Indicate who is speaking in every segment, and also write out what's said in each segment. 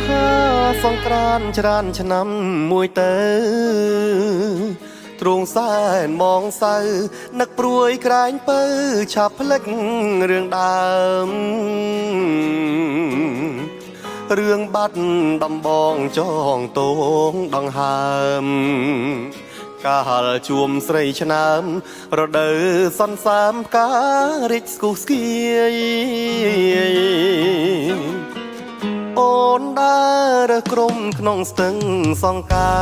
Speaker 1: ហាសង្ក្រានច្រានឆ្នាំមួយទៅទ្រង់សែនมองសៅនឹកព្រួយក្រែងពៅឆាប់ផ្លិចរឿងដើមរឿងបាត់ដំបងចងតងដង្ហើមកាលជួមស្រីឆ្នើមរដូវសន្សាមផ្ការិចស្គុះស្គាយអូនដើររើសក្រុមក្នុងស្ទឹងសង្កែ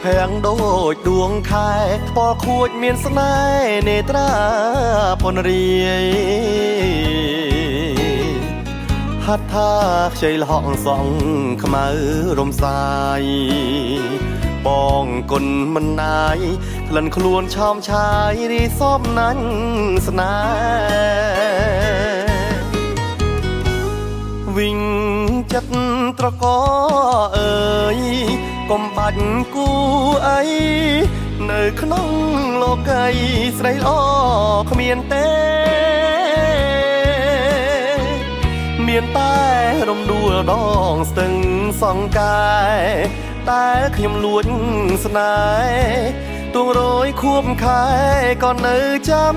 Speaker 1: ភាំងដូចដួងខែពណ៌ខួចមានស្នេហ៍នេត្រាពនរាយហត្ថាខ្ចីលហកសងខ្មៅរំសាយបងគុណមិនណាយក្លិនខ្លួនឆោមឆាយរីសមណាញ់ស្នេហ៍វិញចិត្តត្រកអើយកុំបាច់គូអីនៅក្នុងលោកីស្រីល្អគ្មានទេមានតែរំដួលដងស្ទឹងសង្កែតែខ្ញុំលួចស្នេហ៍ទួងរយខួបខែក៏នៅចាំ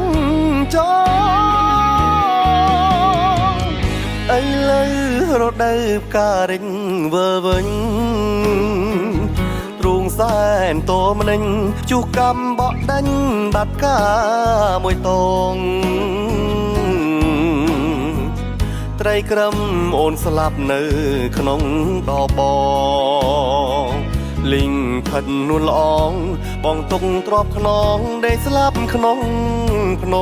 Speaker 1: ចងឥឡូវរដូវផ្ការិញវើវិញទ្រង់សែនតមនិញជុះកំបក់ដាញ់បាត់កាមួយតងត្រីក្រឹមអូនស្លាប់នៅក្នុងដបងលីងផិតនួនល្អងបងទុកទ្របខ្នងដេកស្លាប់ក្នុងភ្ន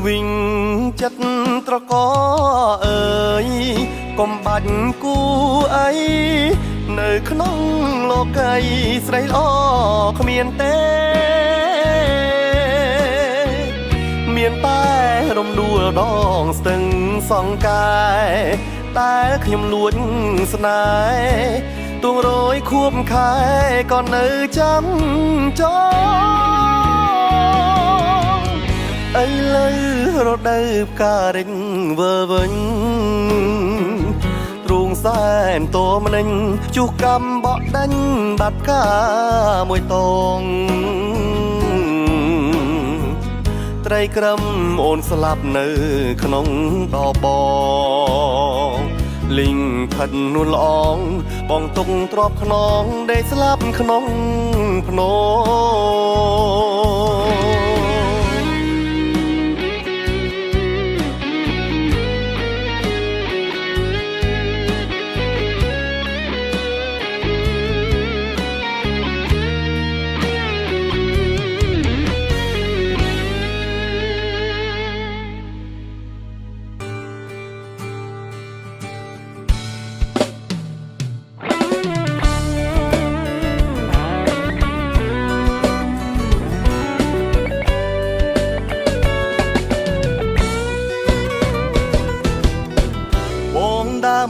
Speaker 1: វិញចិត្តត្រកអើយកុំបាច់គូអីនៅក្នុងលោកីស្រីល្អគ្មានទេមានតែរំដួលដងស្ទឹងសង្កែតែខ្ញុំលួចស្នេហ៍ទួងរយខួបខែក៏នៅចាំចងឥឡូវរដូវផ្ការិញវើវិញទ្រង់សែនតមនិញជុះកំបក់ដាញ់បាត់កាមួយតងត្រីក្រឹមអូនស្លាប់នៅក្នុងដបងលីងផិតនួនល្អងបងទុកទ្របខ្នងដេកស្លាប់ក្នុងភ្ន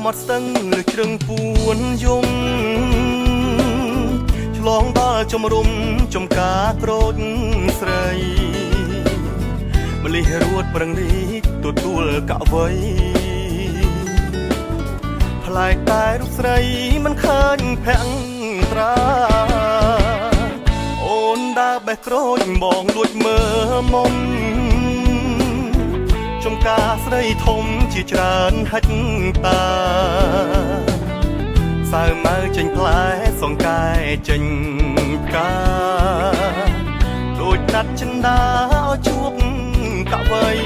Speaker 1: មាត់ស្ទឹងលើជ្រឹងពួនយំឆ្លងដល់ជំរុំចំការក្រូចស្រីម្លិះរួតប្រឹងរីកទទួលកវ័យផ្លែកតែរូបស្រីមិនឃើញភាំងត្រាអូនដើរបេះក្រូចបងលួចមើលមុំចំការស្រីធំជាច្រើនហិចតាសៅម៉ៅចេញផ្លែសង្កែចេញផ្កាដូចដាត់ចិនដាឲ្យជួបកវ័យ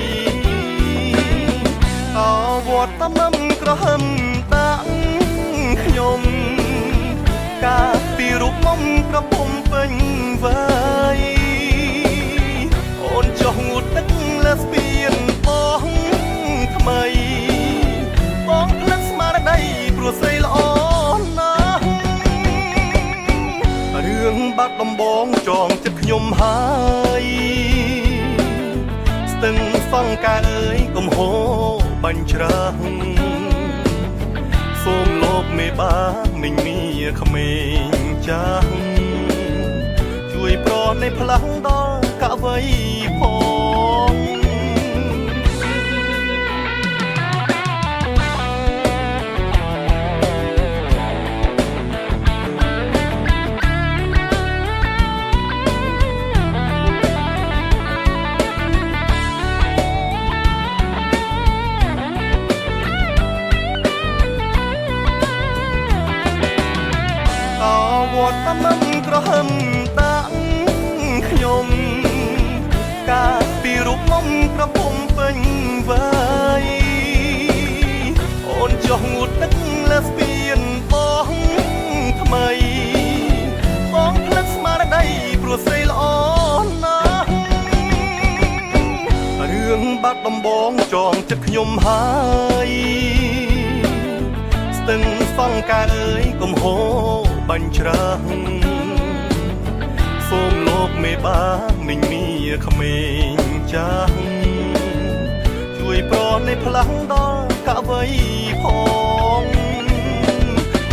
Speaker 1: អវត្តតាមំក្រហមតាំងខ្ញុំកាពីរូបមុំប្រពំពេញវ័យអូនចុះងូតទឹកលើស្ពានបងថ្មី ខ្ញុំហើយស្ទឹងសង្ការអើយកុំហូរបាញ់ច្រាស់សូមលោកមេបាមិញមាក្មេងចាស់ជួយប្រណនៃផ្លាំងដល់កវីផងវត្តមិនក្រហមដាក់ខ្ញុំការពីរូបមុំក្រពុំពេញវ័យអូនចុះងូតទឹកលើស្ពានបងថ្មីបងផ្លិតស្មារតីព្រោះស្រីល្អណាស់រឿងបាត់ដំបងចងចិត្តខ្ញុំហើយស្ទឹងសង្ការអើយកុំហូរបាញ់ច្រាស់សូមលោកមេបាមិញមាក្មេងចាស់ជួយប្រណនៃផ្លាំងដល់កវីផង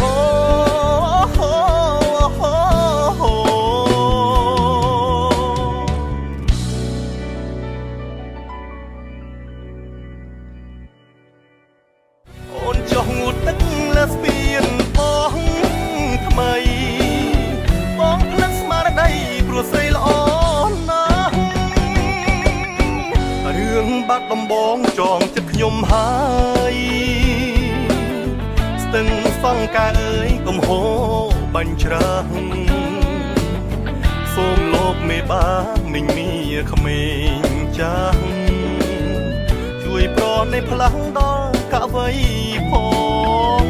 Speaker 1: អូអូនចុះងូតទឹកលើស្ពានបងថ្មីបងផ្លិតស្មារតីព្រោះស្រីល្អណាស់រឿងបាត់ដំបងចងចិត្តខ្ញុំហើយស្ទឹងសង្ការអើយកុំហូរបាញ់ច្រាស់សូមលោកមេបាមិញមាក្មេងចាស់ជួយប្រណនៃផ្លាំងដល់កវីផង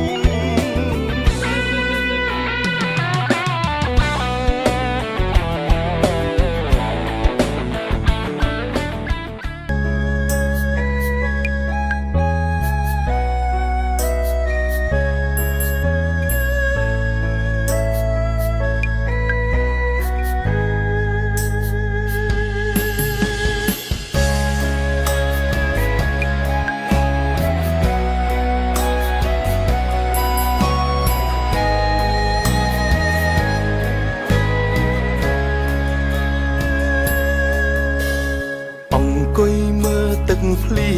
Speaker 1: ភ្លី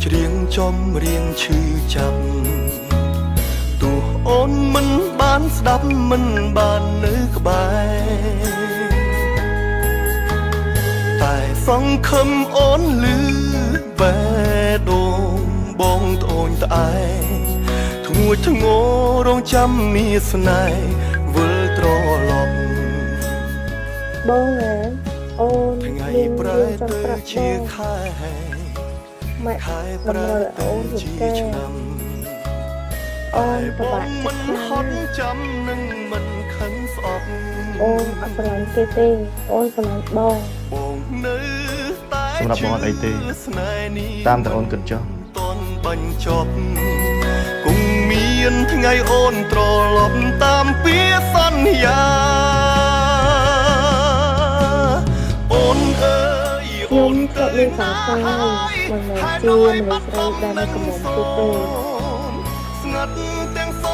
Speaker 1: ច្រៀងចំរៀងឈឺចាប់ទោះអូនមិនបានស្ដាប់មិនបាននៅក្បែរតែសង្ឃឹមអូនលឺបេះដូងបងត្អូញត្អែធ្ងួចធ្ងររងចាំមានស្នេហ៍វិលត្រឡប់
Speaker 2: បងអូន
Speaker 1: ថ្ងៃប្រែទៅជាខែ
Speaker 2: ម៉ែប្រែអូនជាឆ្នាំអូនប្របាក់
Speaker 1: មិនហត់ចាំនឹងមិនខឹងស្អប់
Speaker 2: អូនអត់ប្រឡាញ់ទេអូនស្រឡាញ់បង
Speaker 1: នៅតែសម្រាប់បងអត់អីទេតាមតែអូនគិតចុះតន់បញ្ចប់គង់មានថ្ងៃអូនត្រឡប់តាមពាក្យសន្យាអូនអើយ
Speaker 2: ខ្ញុំធ្លាប់មានសង្ស័យមិនមែនជាមនុស្សស្រីដែលនៅកំមុំទេ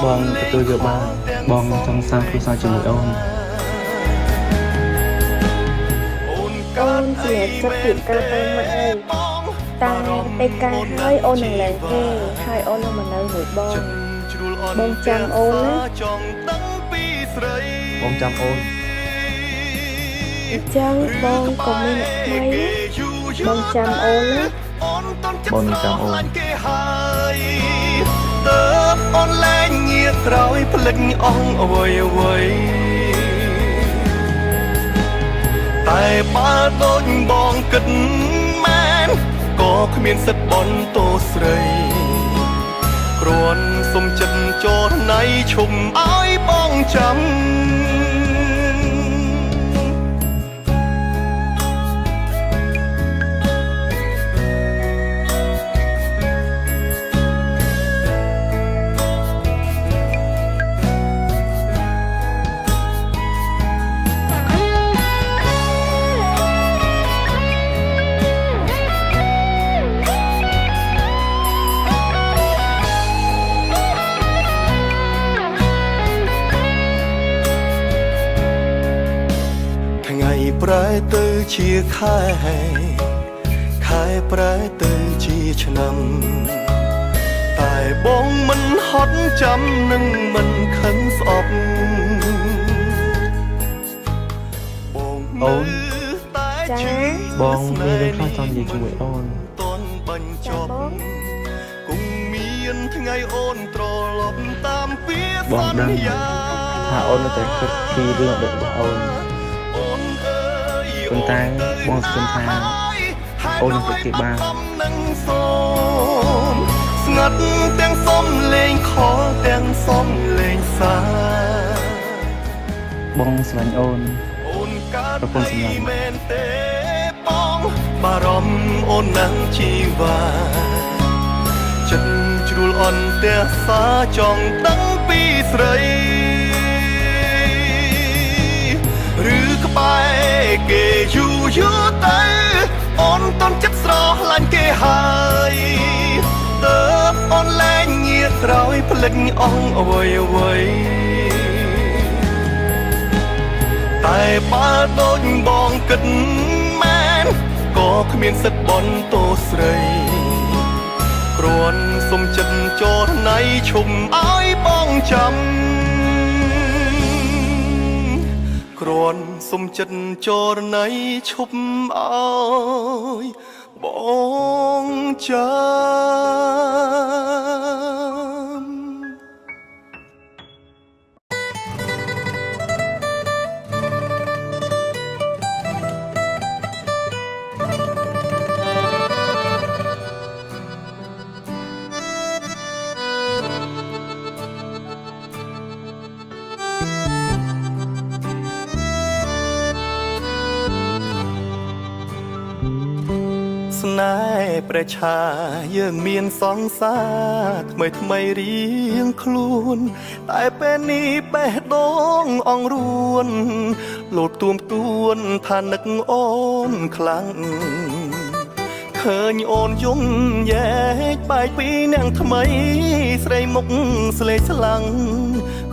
Speaker 3: បងទទួលយកបានបងចង់សាងគ្រួសារជាមួយអូន
Speaker 2: អូនជាចិត្តពីការទៅម៉ែតែពេលការហើយអូននឹងលែងទេហើយអូននឹងមកនៅមួយបងចាំអូនណា
Speaker 3: បងចាំអូន
Speaker 2: អញ្ចឹងបងក៏មានអ្នកថ្មីបងចាំអូនណា
Speaker 3: បងចាំអូន
Speaker 1: តើអូនលែងងាកក្រោយភ្លេចអស់អ្វីអ្វីតែបើដូចបងគិតមែនក៏គ្មានសិទ្ធិបន់តោស្រីគ្រាន់សុំចិត្តចរណៃឈុំឲ្យបងចាំ ជាខែប្រែទៅជាឆ្នាំតែបងមិនហត់ចាំនឹងមិនខឹងស្អប់បងអូនតែជឿ
Speaker 3: បងមានរឿងខ្លះចង់និយាយជាមួយអូន
Speaker 1: តន់បាញ់ចប់គង់មានថ្ងៃអូនត្រឡប់តាមពីសន្យា
Speaker 3: ថាអូននៅតែគិតពីរឿងរបស់អូន
Speaker 1: អូនអើយ
Speaker 3: ប៉ុន្តែបងស្គាល់ថាអូននឹងពិតគេបាន
Speaker 1: នឹងសូមស្ងាត់ទាំងសុំលេងខលទាំងសុំលេងសា
Speaker 3: បងស្រឡាញ់អូន
Speaker 1: អូនកើតឲ្យមែនទេបងបារម្ភអូននឹងជីវ៉ាចិត្តជ្រួលអន់តែសាចង់ដឹងពីស្រីឬក្បែរគេយូរទៅអូនតន់ចិត្តស្រឡាញ់គេហើយតើអូនលែងងាកក្រោយភ្លេចអងអ្វីតែបើដូចបងគិតមែនក៏គ្មានសិទ្ធបន់ទោស្រីគ្រាន់សុំចិត្តចរណៃឈុំឲ្យបងចាំគ្រាន់សុំចិត្តចរណៃឈុំឲ្យបងចាំ ស្នេហ៍ប្រឆាយើងមានសង្សារថ្មីរៀងខ្លួនតែពេលនេះបេះដូងអង្រួនលោតទួនថានឹកអូនខ្លាំងឃើញអូនយំយែកបែកពីនាងថ្មីស្រីមុខស្លេកស្លាំង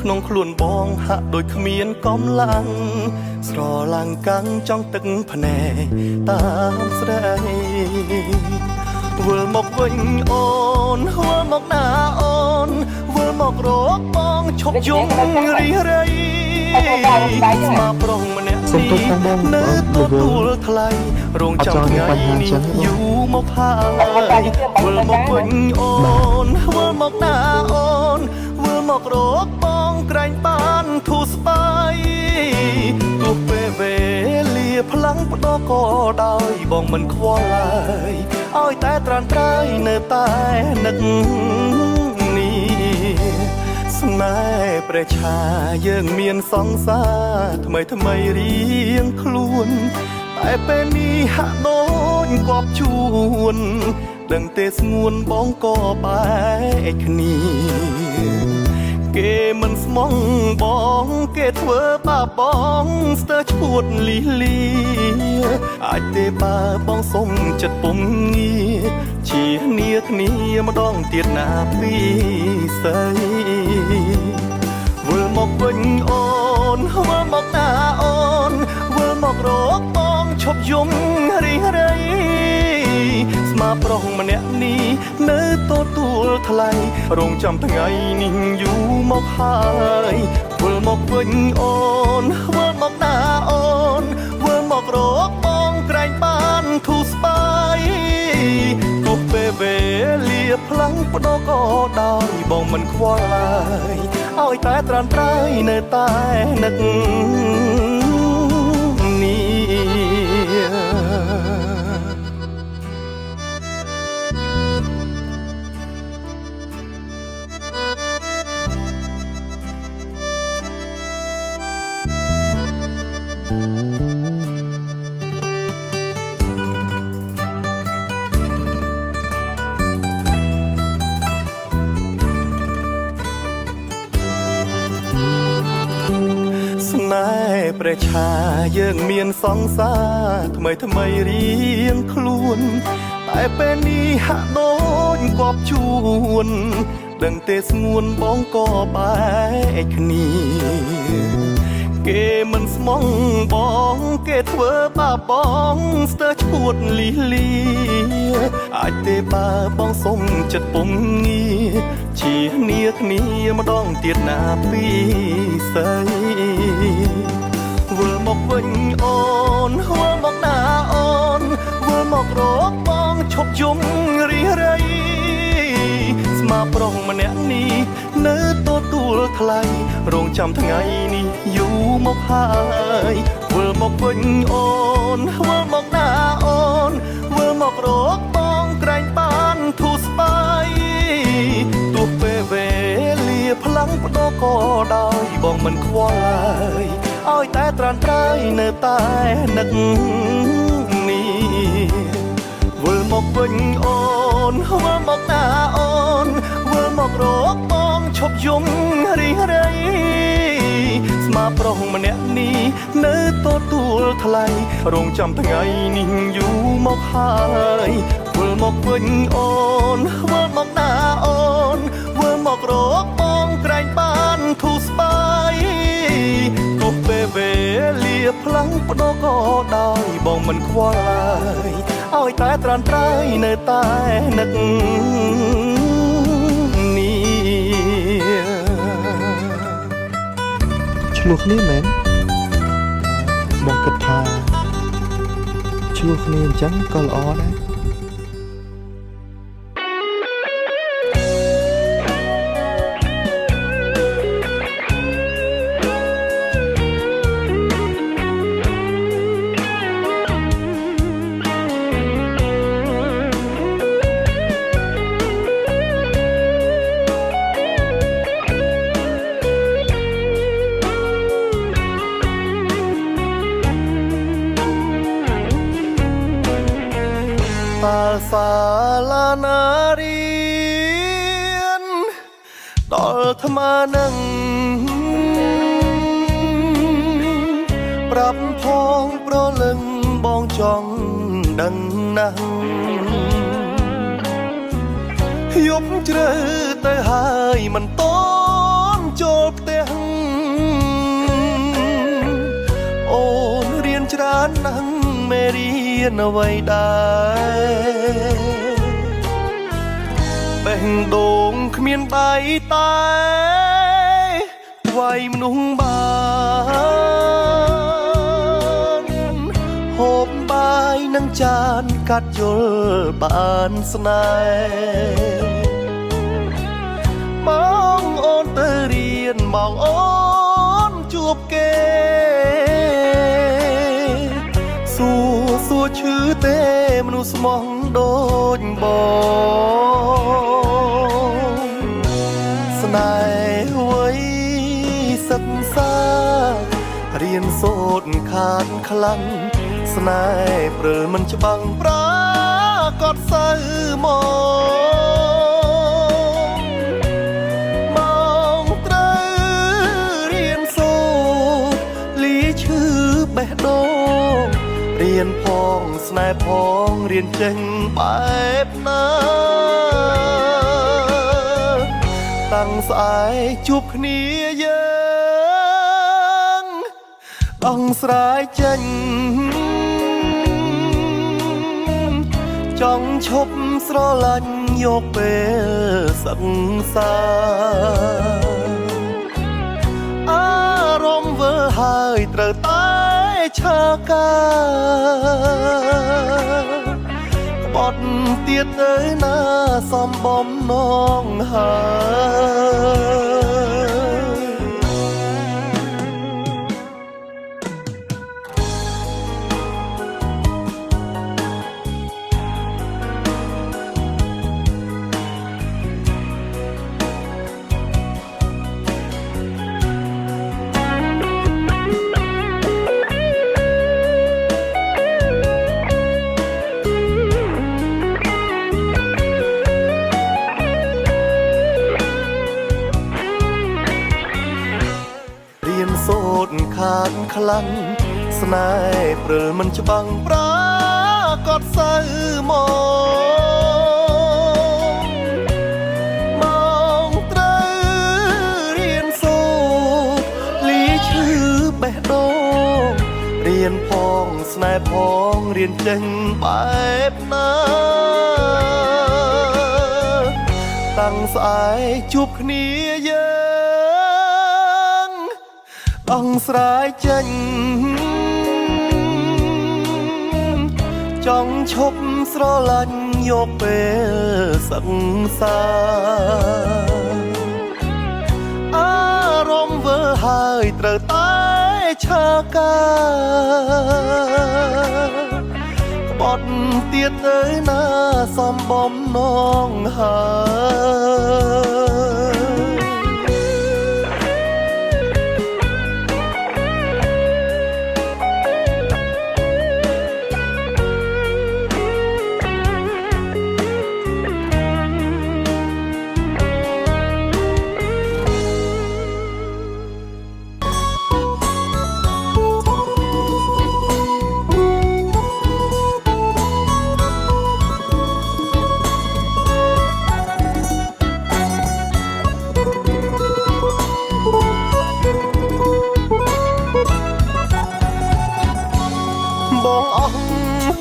Speaker 1: ក្នុងខ្លួនបងហាក់ដូចគ្មានកម្លាំងស្រឡាំងកាំងចង់ទឹកភ្នែកតាមស្រីវិលមកវិញអូនហួរមកណាអូនវិលមករកបងឈប់យំរីរៃស្មាប្រុងម្នាក់នេះនៅទទួលថ្លៃរងចាំថ្ងៃនេះយូរមកហើយវិលមកវិញអូនវិលមកណាអូនវិលមករកបងក្រែងបានធូរស្បើយទោះពេលវេលាផ្លាំងផ្ដោក៏ដោយបងមិនខ្វល់ឡើយឲ្យតែត្រានត្រៃនៅតែនឹកនេះស្នេហ៍ព្រះឆាយើងមានសង្សារថ្មីរៀងខ្លួនតែពេលនេះហាក់ដូចគប់ជួនដឹងទេស្ងួនបងក៏បែកគ្នាគេមិនស្មងបងគេធ្វើបាបបងស្ទើរឈួតលីលាអាចទេបើបងសុំចិត្តពុំងារជាគ្នាម្ដងទៀតណាពីស្អីវិលមកវិញអូនវិលមកណាអូនវិលមករកបងឈប់យំរីរៃស្មាប្រុសម្នាក់នេះនៅទទួលថ្លៃរងចាំថ្ងៃនេះយូរមកហើយវិលមកវិញអូនវិលមកណាអូនវិលមករកបងក្រែងបានធូរស្បើយទោះពេលវេលាផ្លាំងផ្ដោក៏ដោយបងមិនខ្វល់ឡើយឲ្យតែត្រានត្រៃនៅតែនឹកនេះស្នេហ៍ព្រះឆាយើងមានសង្សារថ្មីរៀងខ្លួនតែពេលនេះហាក់ដូចគប់ជួនដឹងទេស្ងួនបងក៏បែកគ្នា គេមិនស្មងបងគេធ្វើបាបបងស្ទើរឈួតលីលីអាចទេបើបងសុំចិត្តពុំងារជាគ្នាម្ដងទៀតណាពីស្អីវិលមកវិញអូនវិលមកណាអូនវិលមករកបងឈប់យំរីរៃស្មាប្រុសម្នាក់នេះនៅទទួលថ្លៃរងចាំថ្ងៃនេះយូរមកហើយវិលមកវិញអូនវិលមកណាអូនវិលមករកបងក្រែងបានធូរស្បើយទោះពេលវេលាផ្លាំងបដោក៏ដោយបងមិនខ្វល់ឡើយឲ្យតែត្រានត្រើយនៅតែនឹកនេះវិលមកវិញអូនវិលមកណាអូនវិលមករកបងឈប់យំរីរៃស្មាប្រុសម្នាក់នេះនៅទទួលថ្លៃរងចាំថ្ងៃនេះយូរមកហើយវិលមកវិញអូនវិលមកណាអូនវិលមករកបងក្រែងបានធូរស្បើយទោះពេលវេលាផ្លាំងបដោក៏ដោយបងមិនខ្វល់ឡើយឲ្យតែត្រានត្រើយនៅតែនឹកនេះឆ្លោះគ្នាមែនបងគិតថាឆ្លោះគ្នាអញ្ចឹងក៏ល្អដែរតាសាលានារៀនដល់ថ្មនឹងប្រាប់ផងប្រលឹងបងចង់ដឹងណាស់យប់ជ្រៅទៅហើយមិនតន់ចូលផ្ទះអូនរៀនច្រើនណាស់មេរៀនអ្វីដែរបេះដូងគ្មានដៃតែវាយមនុស្សបានហូបបាយនឹងចានកាត់យល់បានស្នេហ៍បងអូនទៅរៀនមកអូនជួបគេសួរឈឺទេមនុស្សស្មោះដូចបងស្នេហ៍វ័យសិក្សារៀនសូត្រខានខ្លាំងស្នេហ៍ព្រិលមិនច្បាំងប្រាកដសៅមកត្រូវរៀនសូត្រលីឈឺបេះដូងរៀនផងស្នេហ៍ផងរៀនចេញបែបណាតាំងស្អែកជួបគ្នាយើងដងស្រែកចេញចង់ឈប់ស្រឡាញ់យកពេលសិក្សាអារម្មណ៍វើហើយត្រូវតែឆាកាបត់ទៀតទៅណាសំបំណងហើយសូត្រខានខ្លាំងស្នេហ៍ព្រិលមិនច្បាំងប្រាកដសៅមកត្រូវរៀនសូត្រលីឈឺបេះ តែផងរៀនចេញបែបណាតាំងស្អែកជួបគ្នាយើងដងស្រែកចេញចង់ឈប់ស្រឡាញ់យកពេលសិក្សាអារម្មណ៍វើហើយត្រូវតែឆាកាបត់ទៀតទៅណាសំបំណងហើយបងអស់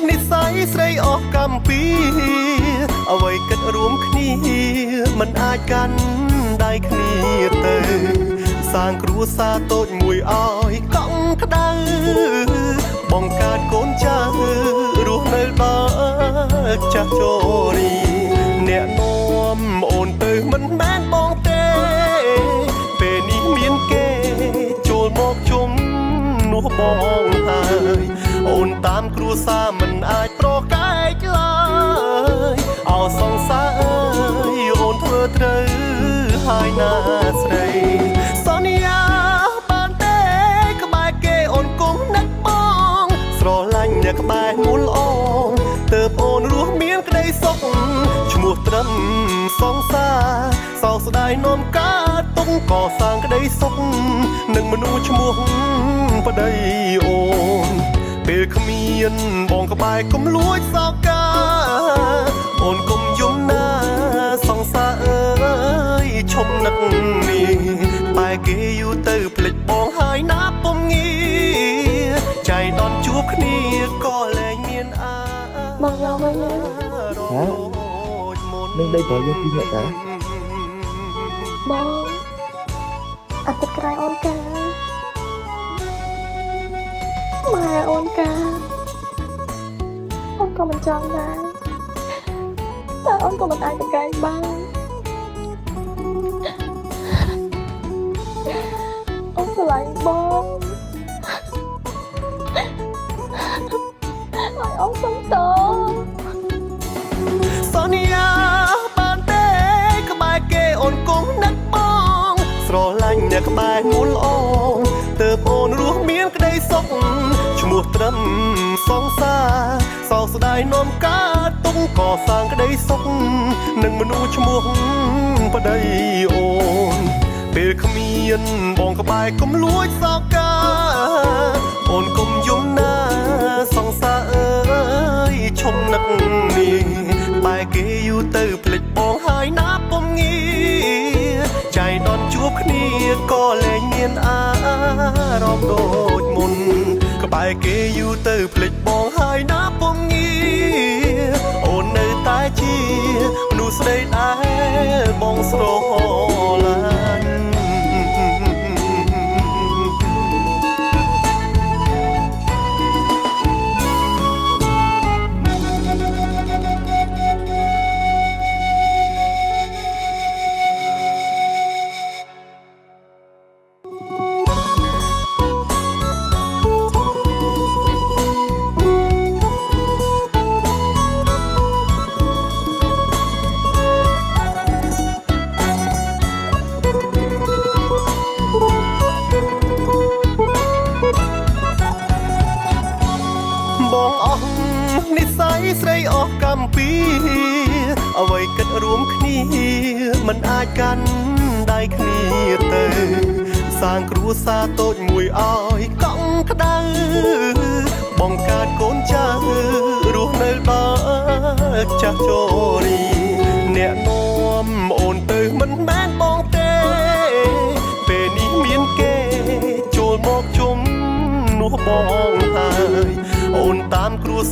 Speaker 1: និស្ស័យស្រីអស់កម្ពីអ្វីគិតរួមគ្នាមិនអាចកាន់ដៃគ្នាទៅសាងគ្រួសារតូចមួយឲ្យកង់ក្ដៅបង្កើតកូនចៅរស់នៅដល់ចាស់ជរីអ្នកនាំអូនទៅមិនមែនបងទេពេលនេះមានគេចូលមកជុំនោះបងហើយអូនតាមគ្រួសារមិនអាចប្រកែកឡើយអោសង្សារអើយអូនធ្វើត្រូវហើយណាស្រីសន្យាបានទេក្បែរគេអូនគង់នឹកបងស្រឡាញ់អ្នកក្បែរមូលអងទើបអូនរស់មានក្តីសុខឈ្មោះត្រឹមសង្សារសោកស្ដាយនាំកើតទុកកសាងក្តីសុខនឹងមនុស្សឈ្មោះប្តីអូនពេលគ្មានបងក្បែរកុំលួចសោកាអូនកុំយំណាសង្សារអើយឈប់នឹកនេះតែគេយូរទៅភ្លេចបងហើយណាពុំងារចៃដន្យជួបគ្នាក៏លែងមាន
Speaker 2: បងឡងវិញណា
Speaker 3: នឹងដីប្រយោជន៍ពីអ្នកតា
Speaker 2: បងអត់ទឹកក្រៃអូនកាម៉ែអូនកាអូនក៏មិនចង់ដែរតែអូនក៏មិនអាចប្រកែកបានអូនស្រឡាញ់បងហើយអូនសុំត
Speaker 1: សន្យាបានទេក្បែរគេអូនគង់នឹកបងស្រឡាញ់អ្នកក្បែរមូលអងទើបអូនរស់មានក្តីសុខឈ្មោះត្រឹមសង្សារសោកស្ដាយនាំកើតទុកកសាងក្តីសុខនឹងមនុស្សឈ្មោះប្តីអូនពេលគ្មានបងក្បែរកុំលួចសោកាអូនកុំយំណាសង្សារអើយឈប់នឹកនេះតែគេយូរទៅភ្លេចបងហើយណាពុំងារចៃដន្យជួបគ្នាក៏លែងមានអារម្មណ៍ដូចមុនក្បែរគេយូរទៅភ្លេចបងហើយណាពុំងារអូននៅតែជាមនុស្សស្រីដែលបងស្រឡាញ់បងអស់និស្ស័យស្រីអស់កម្ពីអ្វីគិតរួមគ្នាមិនអាចកាន់ដៃគ្នាទៅសាងគ្រួសារតូចមួយឲ្យកង់ក្ដៅបង្កើតកូនចៅរស់នៅដល់ចាស់ជរីអ្នកនាំអូនទៅមិនមែនបងទេពេលនេះមានគេចូលមកជុំនោះបងហើយអូន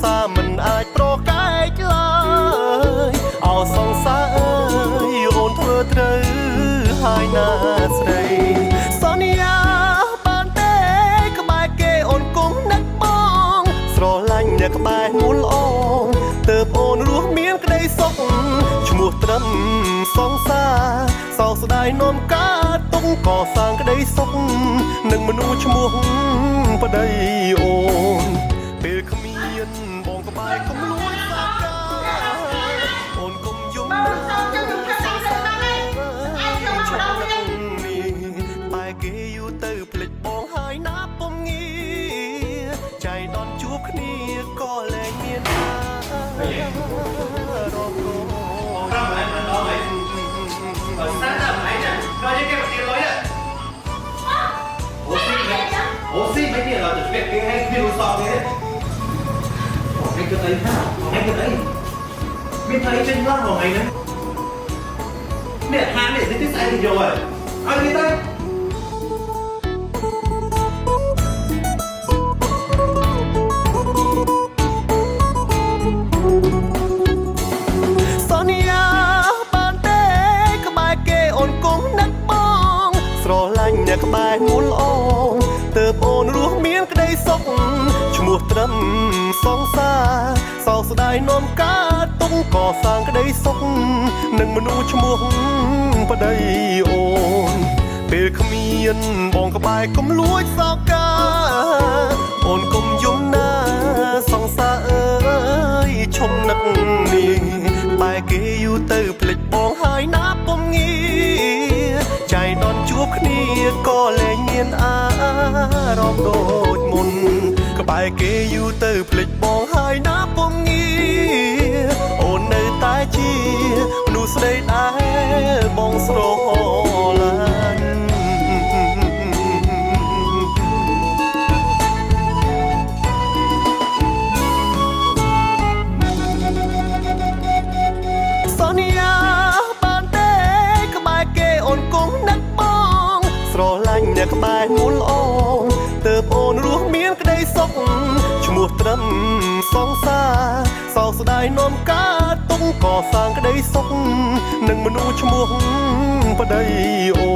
Speaker 1: សារមិនអាចប្រកែកឡើយអោសង្សារអើយអូនធ្វើត្រូវហើយណាស្រីសន្យាបានទេក្បែរគេអូនគង់នឹកបងស្រឡាញ់អ្នកក្បែរមុលអងទើបអូនរស់មានក្តីសុខឈ្មោះត្រឹមសង្សារសោកស្ដាយនាំកើតទុកកសាងក្តីសុខនឹងមនុស្សឈ្មោះប្តីអូនពេលគ្មានបងក្បែរកុំលួចសាកាអូនកុំយំតែគេយូរទៅភ្លេចបងហើយណាពុំងាចៃដនជួបគ្នាក៏លែងមានអារម្មណ៍
Speaker 4: Oxy mấy kia là được việc cái virus sọ thế. Anh cứ thấy nào? Anh cứ thấy. Biết thấy trên lát vào ngày đấy. Mẹ hàng để thấy sai thì rồi. Anh đi đây. អ្នកក្បែរមុលអងទើបអូនរស់មានក្តីសុខឈ្មោះត្រឹមសង្សារសោកស្ដាយនាំកើតទុកកសាងក្តីសុខនឹងមនុស្សឈ្មោះប្តីអូនពេលគ្មានបងក្បែរកុំលួចសោកកាអូនកុំយំណាសង្សារអើយឈុំនឹកនេះបែរគេយូរទៅភ្លេចបងហើយណាពុំងាចៃដនជួបគ្នាក៏លែងមានអារម្មណ៍ដូចមុនក្បែរគេយូរទៅភ្លេចបងហើយណាពុំងាអូននៅតែជាមនុស្សស្រីដែលបងស្រឡាញ់សន្យាបានទេក្បែរគេអូនគង់នឹកបងស្រឡាញ់អ្នកក្បែរមុលអងទើបអូនរស់មានក្តីសុខឈ្មោះត្រឹមសង្សារសោកស្ដាយនាំកើតទុកកសាងក្តីសុខនឹងមនុស្សឈ្មោះប្តីអូ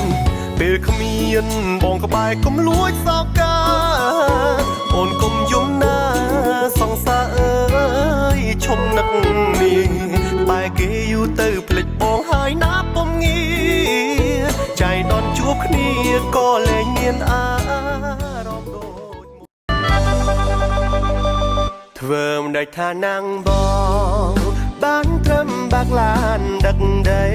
Speaker 4: នពេលគ្មានបងក្បែរកុំលួចសោកកាអូនកុំយំណាសង្សារអើយឈុំនឹកនេះបែរគេយូរទៅភ្លេចបងហើយណាពុំងាចៃដនជួបគ្នាក៏លែងមានអារម្មណ៍ដូចធ្វើមិនដាច់ថាណាំងបងបានត្រឹមបាក់ឡានដឹកដី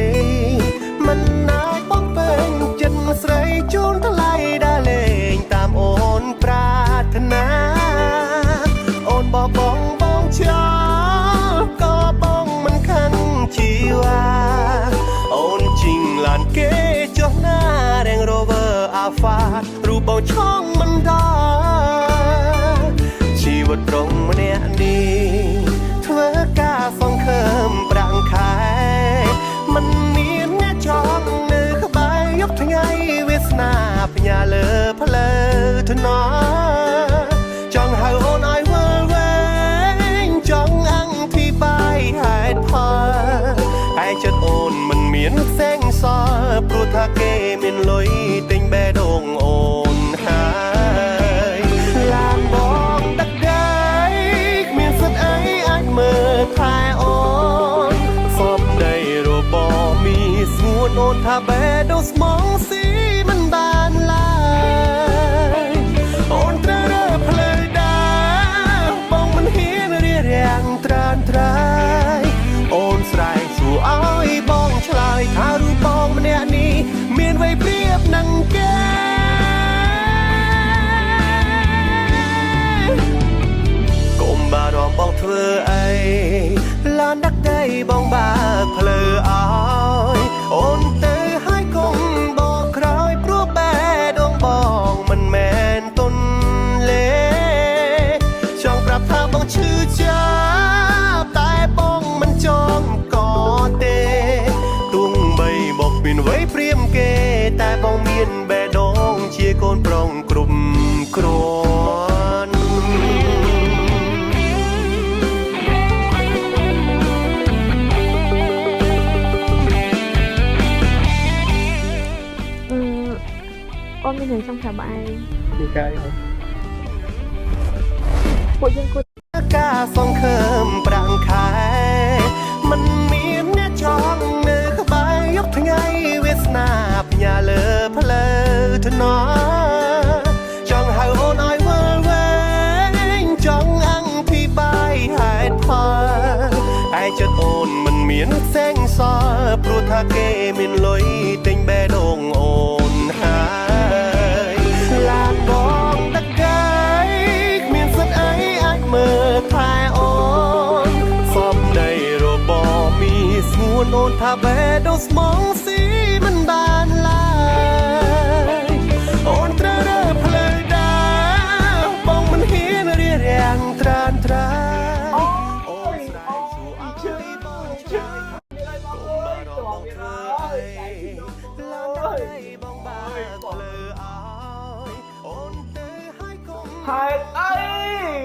Speaker 4: មិនអាចបងពេញចិត្តស្រីជូនថ្លៃដើរលេងតាមអូនប្រាថ្នាអូនបងបងឆ្លល់ក៏បងមិនខាំងជីវ៉ាអូនជីងឡានគេចុះណាRange Rover Alpha រូបបងឆោងមិនដល់ជីវិតត្រង់ម្នាក់នេះធ្វើការសង្ឃឹមប្រាំងខែមិនមានអ្នកចង់នៅក្បែរយប់ថ្ងៃវាសនាផ្ញើលើផ្លូវថ្នល់ចង់ហៅអូនឲ្យវិលវែងចង់អធិប្បាយហេតុផលឯចិត្តអូនមិនមានផ្សេងសល់ព្រោះថាគេមានលុយទិញបេះដូងអូនហើយឡានបងដឹកដីគ្មានសិទ្ធអីអាចមើលថែអូនសពដីរបស់មីស្ងួនអូនថាបេះដូងស្មងស៊ីមិនបានឡើយអូនត្រូវរើផ្លូវដើរបងមិនហ៊ានរៀបរៀងត្រានត្រាយអូនស្រែកសួរឲ្យបងឆ្លើយថារូបបងម្នាក់នេះមានវ័យប្រៀបនឹងគេកុំបារម្ភបងធ្វើអីឡានដឹកដីបងបើកផ្លូវឲ្យអូនទៅហើយកុំបកក្រោយព្រោះបេះដូងបងមិនមែនទុនលេចង់ប្រាប់ថាបងឈឺចាប់តែបងមិនចង់កอดទេទុំបីមកមានវ័យព្រាមគេតែបងមានបេះដូងជាកូនប្រុងគ្រប់គ្រាន់
Speaker 3: កាយហើយ
Speaker 2: ពួកយើងគួរ
Speaker 4: ការសង្ឃឹមប្រាំងខែมันមានអ្នកចង់នៅក្បែរយកថ្ងៃវាសនាផ្ញើលើផ្លូវថ្នល់ចង់ហៅអូនឲ្យវល់វែងចង់អង្គពីបាយហេតុផលឯចិត្តអូនมันមានផ្សេងសល់ព្រោះថាគេមានលុយទិញបេះដូងអូនហើយឡានបងតកែគ្មានសិទ្ធអីអាចមើលថែអូនសំដីរបស់មីស្ងួនអូនថាបេះដូងស្មងស៊ីមិនបានឡើយអូនត្រូវរើផ្លូវដើរបងមិនហ៊ានរៀបរៀងត្រានត្រាអូនស្រែកសួរអត់ជួយបងឆ្លើយគុំបារម្ភបងធ្វើអីឡើងតែបងបើកផ្លូវឲ្យអូនទៅឲ្យគុំ
Speaker 5: ហេតុអី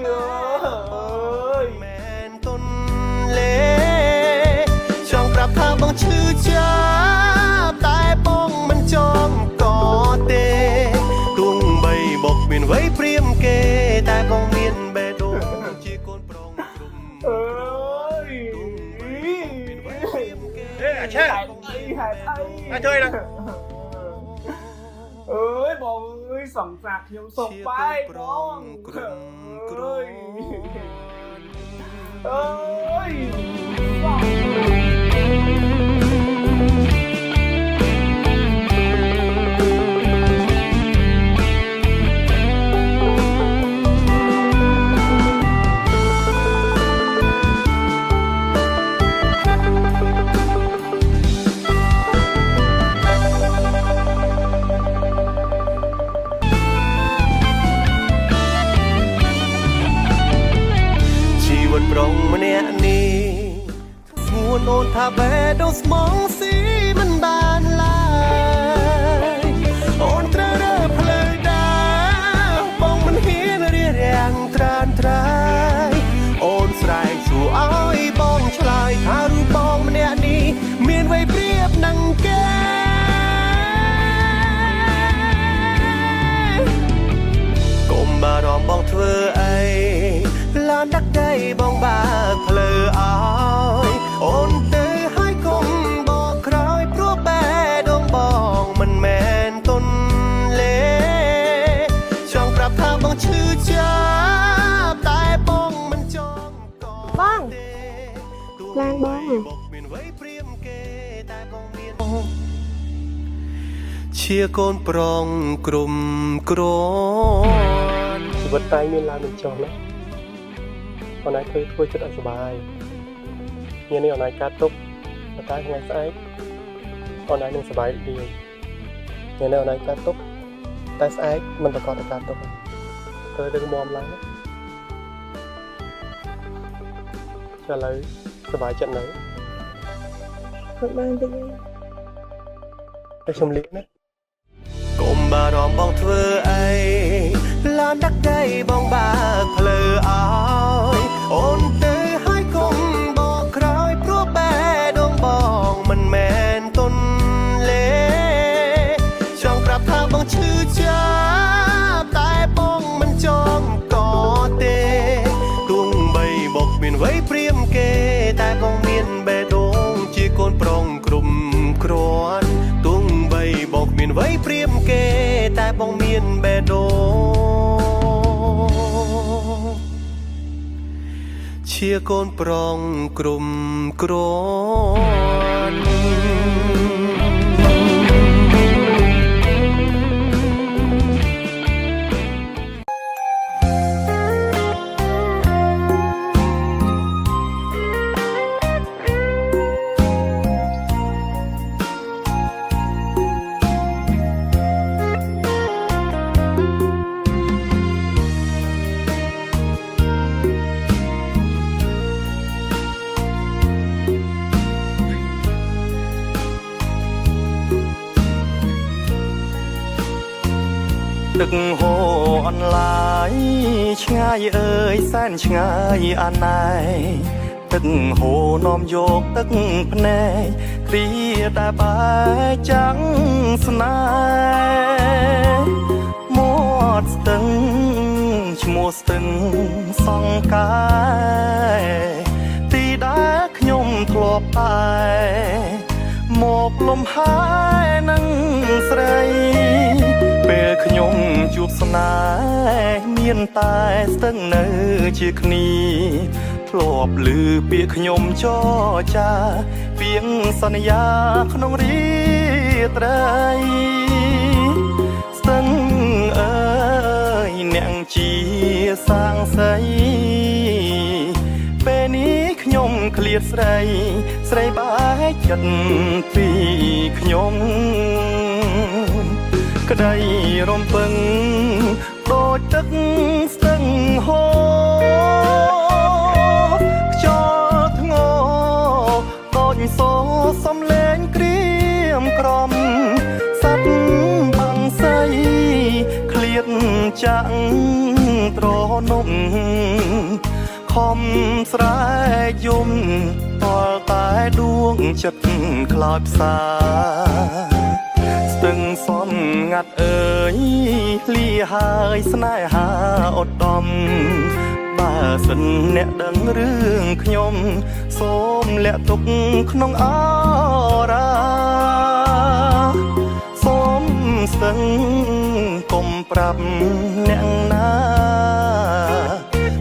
Speaker 5: អើយ
Speaker 4: មែនទុនលេចង់ប្រាប់ថាបងឈឺចាប់តែបងមិនចង់កត់ទេទោះបីបុកមានវ័យព្រាមគេតែបងមានបេះដូងជាកូនប្រុងក្រុម
Speaker 5: អើយ
Speaker 4: អាឆា
Speaker 5: ហេតុអីហេតុអី
Speaker 4: អាជួយណា
Speaker 5: អើយបងអើយសង្សារខ្ញុំសុំបាយបង
Speaker 4: ក្រុមក្រុ
Speaker 5: អើ
Speaker 4: ម
Speaker 5: យអើយ
Speaker 4: ជីវិតប្រុងម្នាក់នេះស្ងួនអូនថាបេះដូងស្មងស៊ីមិនបានឡើយអូនត្រូវរើផ្លូវដើរបងមិនហ៊ានរៀបរៀងត្រានត្រាយអូនស្រែកសួរឲ្យបងឆ្លើយថារូបបងម្នាក់នេះមានវ័យប្រៀបនឹងគេកុំបារម្ភបងធ្វើអីឡានដឹកដីបងបើកផ្លូវឲ្យអូនទៅឲ្យគុំបកក្រោយព្រោះបេះដូងបងមិនមែនទុនលេចង់ប្រាប់ថាបងឈឺចាប់តែបងមិនចង់កត់
Speaker 2: បង
Speaker 4: ទេ
Speaker 2: ឡានបង
Speaker 4: បុកមានវ័យព្រាមគេតែបងមានជាកូនប្រុងក្រុមក្រន
Speaker 3: ជីវិតតែមានឡើងមិនចុះណាអូនឯងធ្វើចិត្តឲ្យសុបាយញ៉ាំនេះអូនឯងកាត់ទុកតែថ្ងៃស្អែកអូនឯងនឹងសុបាយរីករាយញ៉ាំនេះអូនឯងកាត់ទុកតែស្អែកមិនប្រកបតែកាត់ទុកត្រូវរឹងមាំឡើងណាចាឥឡូវសុបាយចិត្តនៅ
Speaker 2: គាត់បានតិចឯង
Speaker 3: តែខ្ញុំលៀកណា
Speaker 4: កុំបារម្ភបងធ្វើអីឡានដឹកដីបងបើកផ្លូវឲ្យអូនទៅឲ្យគុំបកក្រោយព្រោះបេះដូងបងមិនមែនទុនលេចង់ប្រាប់ថាបងឈឺចាប់តែបងមិនចង់កត់ទេទោះបីបុកមានវ័យព្រាមគេតែបងមានបេះដូងជាកូនប្រុងក្រុមគ្រាន់ទោះបីបុកមានវ័យព្រាមគេតែបងមានបេះដូងជាកូនប្រុងក្រុមគ្រាន់ ទឹកហូរអនឡាញឆ្ងាយអើយសែនឆ្ងាយអាណែទឹកហូរនាំយកទឹកភ្នែកគ្រាតែបែកចាំងស្នេហ៍មាត់ស្
Speaker 1: ទឹងឈ្មោះស្ទឹងសង្កាយទីដែលខ្ញុំធ្លាប់តែមកលំហែនឹងស្រីពេលខ្ញុំជួបស្នេហ៍មានតែស្ទឹងនៅជាគ្នាធ្លាប់ឮពាក្យខ្ញុំចរចាពាក្យសន្យាក្នុងរាត្រីស្ទឹងអើយអ្នកជាសាងសីពេលនេះខ្ញុំឃ្លាតស្រីស្រីបែកចិត្តពីខ្ញុំក្តីរំពឹងដូចទឹកស្ទឹងហូរខ្យល់ធ្ងរដូចសូរសំឡេងក្រៀមក្រំសັດបាំងសៃឃ្លាតចាក់ត្រនំខំស្រែកយំតលតែដួងចិត្តខ្លោចផ្សាស្ទឹងសន់ងាត់អើយលាហើយស្នេហាអត់ដំបើសិនអ្នកដឹងរឿងខ្ញុំសូមលាក់ទុកក្នុងអរាសូមស្ទឹងកុំប្រាប់អ្នកណា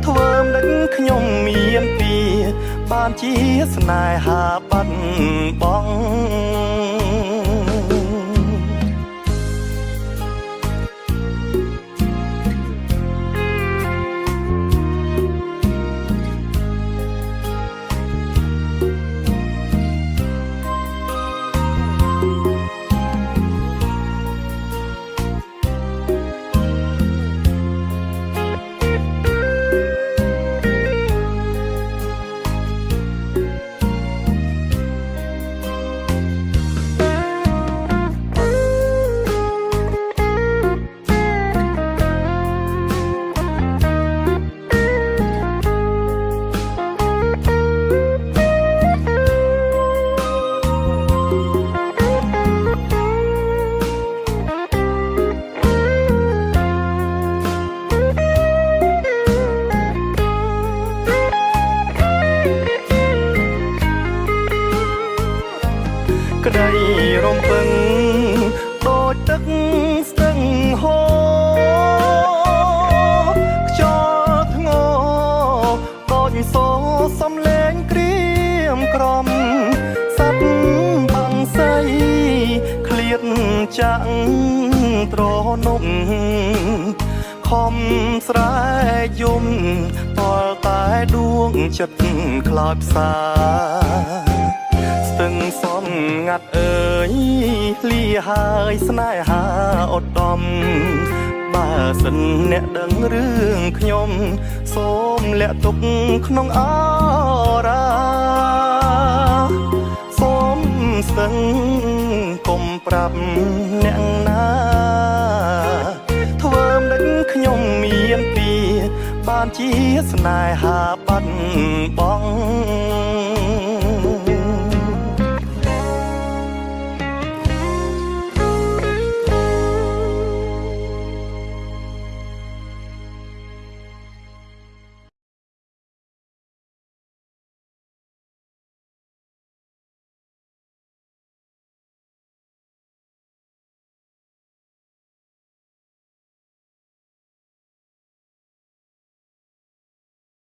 Speaker 1: ធ្វើមិនខ្ញុំមានពីបានជាស្នេហាបាត់បង់ក្តីរំពឹងដូចទឹកស្ទឹងហូរខ្យល់ធ្ងរដូចសូរសំឡេងក្រៀមក្រំសັດបាំងសៃឃ្លាតចាក់ត្រនំខំស្រែកយំតលតែដួងចិត្តខ្លោចផ្សាស្ទឹងសន់ងាត់អើយលាហើយស្នេហាអត់ដំបើសិនអ្នកដឹងរឿងខ្ញុំសូមលាក់ទុកក្នុងអរាសូមស្ទឹងកុំប្រាប់អ្នកណាធ្វើមិនខ្ញុំមានពីបានជាស្នេហាបាត់បង់